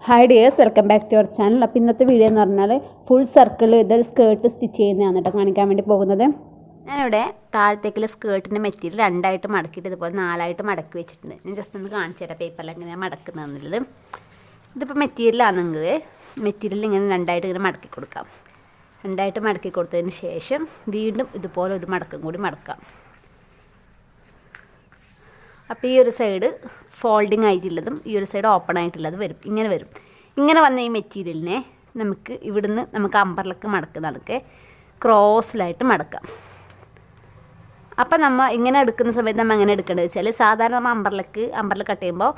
Hi dears, welcome back to our channel. അപ്പോൾ ഇന്നത്തെ video എന്ന് പറഞ്ഞാൽ ഫുൾ സർക്കിൾ ഇതൊരു സ്കേർട്ട് സ്റ്റിച്ച് ചെയ്യുന്നതാണ് കേട്ടോ കാണിക്കാൻ വേണ്ടി പോകുന്നത്. ഞാനിവിടെ താഴത്തേക്കുള്ള സ്കേർട്ടിൻ്റെ മെറ്റീരിയൽ രണ്ടായിട്ട് മടക്കിയിട്ട് ഇതുപോലെ 4ആയിട്ട് മടക്കി വെച്ചിട്ടുണ്ട്. ഞാൻ ജസ്റ്റ് ഒന്ന് കാണിച്ചു തരാം പേപ്പറിൽ എങ്ങനെയാണ് മടക്കുന്നതെന്നുള്ളത്. ഇതിപ്പോൾ മെറ്റീരിയലാണെങ്കിൽ മെറ്റീരിയൽ ഇങ്ങനെ രണ്ടായിട്ട് ഇങ്ങനെ മടക്കി കൊടുക്കാം. രണ്ടായിട്ട് മടക്കി കൊടുത്തതിന് ശേഷം വീണ്ടും ഇതുപോലെ ഒരു മടക്കം കൂടി മടക്കാം. അപ്പോൾ ഈ ഒരു സൈഡ് ഫോൾഡിങ് ആയിട്ടുള്ളതും ഈ ഒരു സൈഡ് ഓപ്പൺ ആയിട്ടുള്ളത് വരും. ഇങ്ങനെ വന്ന ഈ മെറ്റീരിയലിനെ നമുക്ക് അമ്പർലക്ക് മടക്കുന്നതൊക്കെ ക്രോസിലായിട്ട് മടക്കാം. അപ്പം നമ്മൾ ഇങ്ങനെ എടുക്കുന്ന സമയത്ത് നമ്മൾ എങ്ങനെ എടുക്കേണ്ടത് വെച്ചാൽ, സാധാരണ നമ്മൾ അമ്പർല കട്ട് ചെയ്യുമ്പോൾ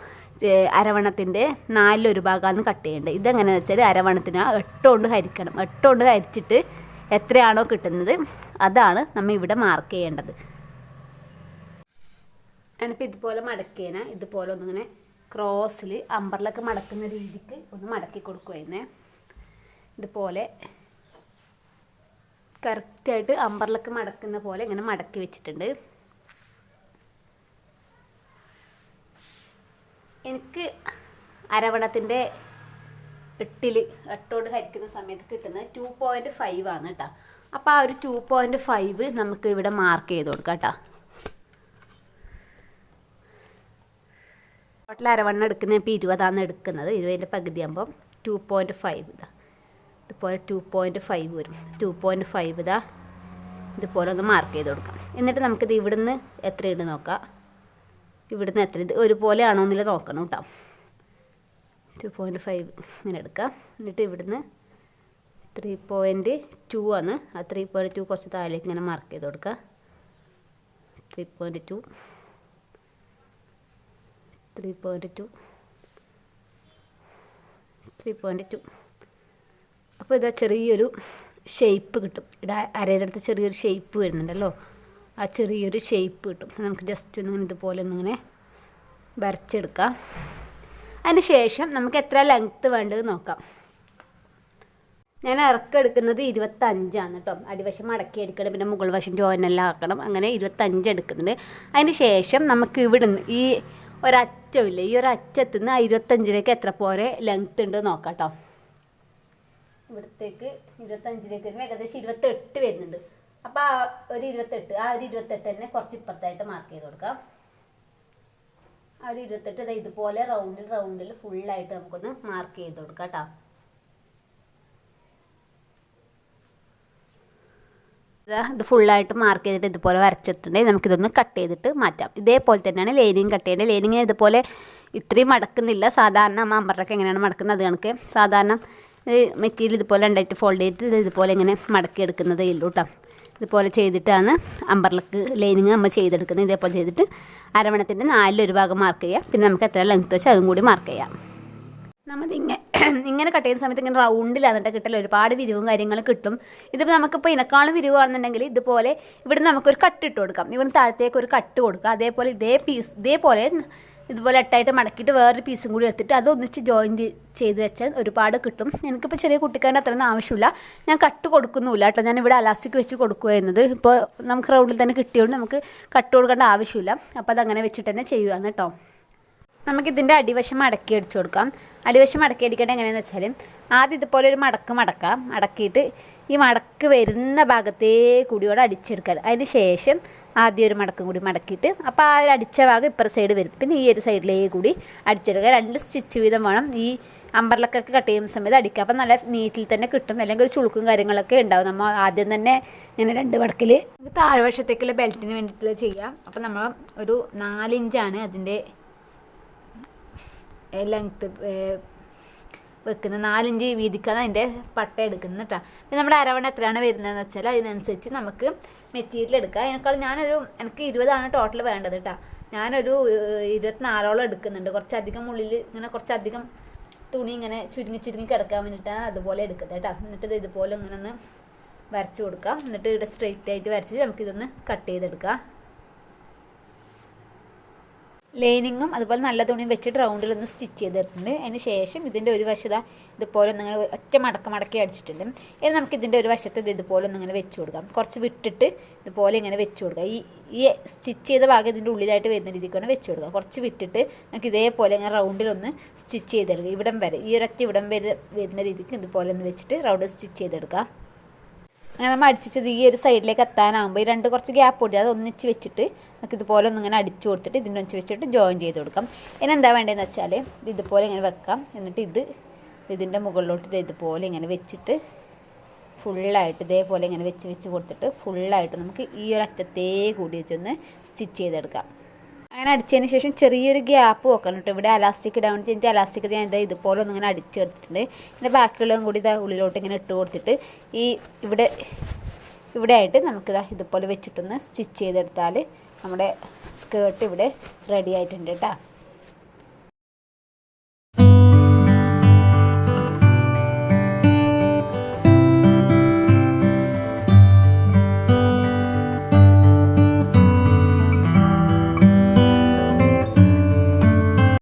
അരവണത്തിൻ്റെ 4/1 ഭാഗമാണ് കട്ട് ചെയ്യേണ്ടത്. ഇതെങ്ങനെയാണെന്ന് വെച്ചാൽ അരവണത്തിന് 8 കൊണ്ട് ഹരിക്കണം. 8 കൊണ്ട് ഹരിച്ചിട്ട് എത്രയാണോ കിട്ടുന്നത് അതാണ് നമ്മൾ ഇവിടെ മാർക്ക് ചെയ്യേണ്ടത്. ഞാനിപ്പോൾ ഇതുപോലെ മടക്കിയേനെ ഇതുപോലെ ഒന്നിങ്ങനെ ക്രോസിൽ അമ്പർലൊക്കെ മടക്കുന്ന രീതിക്ക് ഒന്ന് മടക്കി കൊടുക്കുമായിരുന്നേ. ഇതുപോലെ കറക്റ്റായിട്ട് അമ്പർലൊക്കെ മടക്കുന്ന പോലെ ഇങ്ങനെ മടക്കി വെച്ചിട്ടുണ്ട്. എനിക്ക് അരവണത്തിൻ്റെ 8 കൊണ്ട് ഹരിക്കുന്ന സമയത്ത് കിട്ടുന്നത് 2.5 ആണ് കേട്ടോ. അപ്പോൾ ആ ഒരു 2.5 നമുക്ക് ഇവിടെ മാർക്ക് ചെയ്ത് കൊടുക്കാം കേട്ടോ. ടോട്ടൽ അരവണ്ണം എടുക്കുന്നത് ഇപ്പോൾ 20 എടുക്കുന്നത്. 20ൻ്റെ പകുതി ആകുമ്പം 2.5 ഇതുപോലെ 2.5 വരും. 2.5 ഇതുപോലെ ഒന്ന് മാർക്ക് ചെയ്ത് കൊടുക്കാം. എന്നിട്ട് നമുക്കിത് ഇവിടുന്ന് എത്രയുണ്ട് നോക്കാം. ഇവിടുന്ന് എത്ര ഇത് ഒരുപോലെ ആണോ എന്നില്ല നോക്കണം കേട്ടോ. 2.5 ഇങ്ങനെ എടുക്കാം. എന്നിട്ട് ഇവിടുന്ന് 3.2 ആണ്. ആ 3.2 കുറച്ച് താഴേക്ക് ഇങ്ങനെ മാർക്ക് ചെയ്ത് കൊടുക്കുക. 3.2 അപ്പോൾ ഇതാ ചെറിയൊരു ഷേപ്പ് കിട്ടും. ഇവിടെ അരയുടെ അടുത്ത് ചെറിയൊരു ഷേപ്പ് വരുന്നുണ്ടല്ലോ, ആ ചെറിയൊരു ഷേപ്പ് കിട്ടും. നമുക്ക് ജസ്റ്റ് ഒന്നിങ്ങനെ ഇതുപോലെ ഒന്നിങ്ങനെ വരച്ചെടുക്കാം. അതിന് ശേഷം നമുക്ക് എത്ര ലെങ്ത്ത് വേണ്ടത് നോക്കാം. ഞാൻ ഇറക്കെടുക്കുന്നത് 25 കേട്ടോ. അടിവശം മടക്കി എടുക്കണം, പിന്നെ മുകൾ വശം ജോയിനെല്ലാം ആക്കണം. അങ്ങനെ 25 എടുക്കുന്നുണ്ട്. അതിന് ശേഷം നമുക്ക് ഇവിടുന്ന് ഈ ഒരറ്റമില്ല, ഈ ഒരു അറ്റത്ത് നിന്ന് 25ലേക്ക് എത്ര പോരെ ലെങ്ത്ത് ഉണ്ട് നോക്കാം കേട്ടോ. ഇവിടത്തേക്ക് 25ലേക്ക് വരുമ്പോൾ ഏകദേശം 28 വരുന്നുണ്ട്. അപ്പോൾ ആ ഒരു 28 തന്നെ കുറച്ച് ഇപ്പുറത്തായിട്ട് മാർക്ക് ചെയ്ത് കൊടുക്കാം. ആ ഒരു 28 ഇതുപോലെ റൗണ്ടിൽ ഫുള്ളായിട്ട് നമുക്കൊന്ന് മാർക്ക് ചെയ്ത് കൊടുക്കാം കേട്ടോ. ഇത് ഫുള്ളായിട്ട് മാർക്ക് ചെയ്തിട്ട് ഇതുപോലെ വരച്ചിട്ടുണ്ടെങ്കിൽ നമുക്കിതൊന്ന് കട്ട് ചെയ്തിട്ട് മാറ്റാം. ഇതേപോലെ തന്നെയാണ് ലൈനിങ് കട്ട് ചെയ്യേണ്ടത്. ലൈനിങ് ഇതുപോലെ ഇത്രയും മടക്കുന്നില്ല. സാധാരണ നമ്മൾ അമ്പർലൊക്കെ എങ്ങനെയാണ് മടക്കുന്നത് അത് കണക്ക് സാധാരണ മെറ്റീരിയൽ ഇതുപോലെ രണ്ടായിട്ട് ഫോൾഡ് ചെയ്തിട്ട് ഇതുപോലെ ഇങ്ങനെ മടക്കി എടുക്കുന്നതേ ഉള്ളൂ കേട്ടോ. ഇതുപോലെ ചെയ്തിട്ടാണ് അമ്പർലക്ക് ലൈനിങ് നമ്മൾ ചെയ്തെടുക്കുന്നത്. ഇതേപോലെ ചെയ്തിട്ട് അരവണത്തിൻ്റെ 4/1 ഭാഗം മാർക്ക് ചെയ്യാം. പിന്നെ നമുക്ക് എത്ര ലെങ്ത്ത് വെച്ചാൽ അതും കൂടി മാർക്ക് ചെയ്യാം. ഇങ്ങനെ കട്ട് ചെയ്യുന്ന സമയത്ത് ഇങ്ങനെ റൗണ്ടിലാന്നിട്ട് കിട്ടില്ല, ഒരുപാട് വിരിവും കാര്യങ്ങളും കിട്ടും. ഇതിപ്പോൾ നമുക്കിപ്പോൾ ഇതിനേക്കാളും വിരിവാണെന്നുണ്ടെങ്കിൽ ഇതുപോലെ ഇവിടുന്ന് നമുക്കൊരു കട്ട് ഇട്ട് കൊടുക്കാം. ഇവിടുന്ന് താഴത്തേക്ക് ഒരു കട്ട് കൊടുക്കാം. അതേപോലെ ഇതുപോലെ 8ആയിട്ട് മടക്കിയിട്ട് വേറൊരു പീസും കൂടി എടുത്തിട്ട് അതൊന്നിച്ച് ജോയിൻറ്റ് ചെയ്ത് വെച്ചാൽ ഒരുപാട് കിട്ടും. എനിക്കിപ്പോൾ ചെറിയ കുട്ടിക്കാരൻ്റെ അത്രയൊന്നും ആവശ്യമില്ല. ഞാൻ കട്ട് കൊടുക്കുന്നുമില്ല കേട്ടോ. ഞാനിവിടെ അലാസ്റ്റിക് വെച്ച് കൊടുക്കുകയെന്നത് ഇപ്പോൾ നമുക്ക് റൗണ്ടിൽ തന്നെ കിട്ടിയതുകൊണ്ട് നമുക്ക് കട്ട് കൊടുക്കേണ്ട ആവശ്യമില്ല. അപ്പോൾ അതങ്ങനെ വെച്ചിട്ട് തന്നെ ചെയ്യുകയാണ് കേട്ടോ. നമുക്കിതിൻ്റെ അടിവശം മടക്കി അടിച്ചു കൊടുക്കാം. അടിവശം മടക്കി അടിക്കേണ്ടത് എങ്ങനെയാണെന്ന് വെച്ചാൽ, ആദ്യം ഇതുപോലെ ഒരു മടക്കാം. മടക്കിയിട്ട് ഈ മടക്ക് വരുന്ന ഭാഗത്തേ കൂടിയോടെ അടിച്ചെടുക്കാൻ. അതിന് ശേഷം ആദ്യം ഒരു മടക്കും കൂടി മടക്കിയിട്ട് അപ്പോൾ ആ ഒരു അടിച്ച ഭാഗം ഇപ്പുറ സൈഡ് വരും. പിന്നെ ഈ ഒരു സൈഡിലേക്ക് കൂടി അടിച്ചെടുക്കുക. 2 സ്റ്റിച്ച് വീതം വേണം ഈ അമ്പർലക്കൊക്കെ കട്ട് ചെയ്യുന്ന സമയത്ത് അടിക്കുക. അപ്പം നല്ല നീറ്റിൽ തന്നെ കിട്ടും. അല്ലെങ്കിൽ ഒരു ചുളുക്കും കാര്യങ്ങളൊക്കെ ഉണ്ടാവും. നമ്മൾ ആദ്യം തന്നെ ഇങ്ങനെ 2 മടക്കിൽ താഴ്വശത്തേക്കുള്ള ബെൽറ്റിന് വേണ്ടിയിട്ടുള്ള ചെയ്യാം. അപ്പം നമ്മൾ ഒരു 4 ഇഞ്ചാണ് അതിൻ്റെ ലെങ്ത്ത് വെക്കുന്നത്. 4 ഇഞ്ച് വീതിക്കാണ് അതിൻ്റെ പട്ട എടുക്കുന്നത് കേട്ടോ. പിന്നെ നമ്മുടെ അരവണ എത്രയാണ് വരുന്നതെന്ന് വെച്ചാൽ അതിനനുസരിച്ച് നമുക്ക് മെറ്റീരിയൽ എടുക്കാം. എനിക്ക് 20 ടോട്ടൽ വേണ്ടത് കേട്ടോ. ഞാനൊരു 24 എടുക്കുന്നുണ്ട്. കുറച്ചധികം ഉള്ളിൽ ഇങ്ങനെ കുറച്ചധികം തുണി ഇങ്ങനെ ചുരുങ്ങി കിടക്കാൻ വേണ്ടിയിട്ടാണ് അതുപോലെ എടുക്കുന്നത് കേട്ടോ. എന്നിട്ട് ഇതുപോലെ ഇങ്ങനെ ഒന്ന് വരച്ച് കൊടുക്കുക. എന്നിട്ട് ഇവിടെ സ്ട്രെയിറ്റ് ആയിട്ട് വരച്ച് നമുക്കിതൊന്ന് കട്ട് ചെയ്തെടുക്കാം. ലൈനിങ്ങും അതുപോലെ നല്ല തുണിയും വെച്ചിട്ട് റൗണ്ടിലൊന്ന് സ്റ്റിച്ച് ചെയ്തിട്ടുണ്ട്. അതിന് ശേഷം ഇതിൻ്റെ ഒരു വശത ഇതുപോലെ ഒന്നിങ്ങനെ ഒറ്റ മടക്കി അടിച്ചിട്ടുണ്ട്. ഇനി നമുക്ക് ഇതിൻ്റെ ഒരു വശത്ത് ഇതുപോലെ ഒന്നിങ്ങനെ വെച്ച് കൊടുക്കാം. കുറച്ച് വിട്ടിട്ട് ഇതുപോലെ ഇങ്ങനെ വെച്ച് കൊടുക്കുക. ഈ സ്റ്റിച്ച് ചെയ്ത ഭാഗം ഇതിൻ്റെ ഉള്ളിലായിട്ട് വരുന്ന രീതിക്കാണ് വെച്ച് കൊടുക്കുക. കുറച്ച് വിട്ടിട്ട് നമുക്ക് ഇതേപോലെ ഇങ്ങനെ റൗണ്ടിലൊന്ന് സ്റ്റിച്ച് ചെയ്തെടുക്കുക. ഇവിടം വരെ ഈ ഒരൊറ്റ ഇവിടം വരെ വരുന്ന രീതിക്ക് ഇതുപോലെ ഒന്ന് വെച്ചിട്ട് റൗണ്ട് സ്റ്റിച്ച് ചെയ്തെടുക്കുക. അങ്ങനെ നമ്മൾ അടിച്ചത് ഈ ഒരു സൈഡിലേക്ക് എത്താനാകുമ്പോൾ ഈ രണ്ട് കുറച്ച് ഗ്യാപ്പ് കൂടി അത് ഒന്നിച്ച് വെച്ചിട്ട് നമുക്ക് ഇതുപോലെ ഒന്നിങ്ങനെ അടിച്ചു കൊടുത്തിട്ട് ഇതിൻ്റെ ഒന്നിച്ച് വെച്ചിട്ട് ജോയിൻ ചെയ്ത് കൊടുക്കാം. ഇനി എന്താ വേണ്ടതെന്ന് വെച്ചാൽ ഇതുപോലെ ഇങ്ങനെ വെക്കാം. എന്നിട്ട് ഇതിൻ്റെ മുകളിലോട്ട് ഇതുപോലെ ഇങ്ങനെ വെച്ചിട്ട് ഫുള്ളായിട്ട് ഇതേപോലെ ഇങ്ങനെ വെച്ച് കൊടുത്തിട്ട് ഫുള്ളായിട്ട് നമുക്ക് ഈ ഒരു അറ്റത്തേ കൂടി വെച്ചൊന്ന് സ്റ്റിച്ച് ചെയ്തെടുക്കാം. അങ്ങനെ അടിച്ചതിന് ശേഷം ചെറിയൊരു ഗ്യാപ്പ് വെക്കണം കേട്ടോ. ഇവിടെ അലാസ്റ്റിക് ഇടാൻ വേണ്ടി എനിക്ക് അലാസ്റ്റിക് ഞാൻ ഇതുപോലെ ഒന്നിങ്ങനെ അടിച്ചെടുത്തിട്ടുണ്ട്. പിന്നെ ബാക്കിയുള്ളതും കൂടി ഉള്ളിലോട്ട് ഇങ്ങനെ ഇട്ട് കൊടുത്തിട്ട് ഇവിടെ ആയിട്ട് നമുക്ക് ഇതുപോലെ വെച്ചിട്ടൊന്ന് സ്റ്റിച്ച് ചെയ്തെടുത്താൽ നമ്മുടെ സ്കേർട്ട് ഇവിടെ റെഡി ആയിട്ടുണ്ട് കേട്ടോ.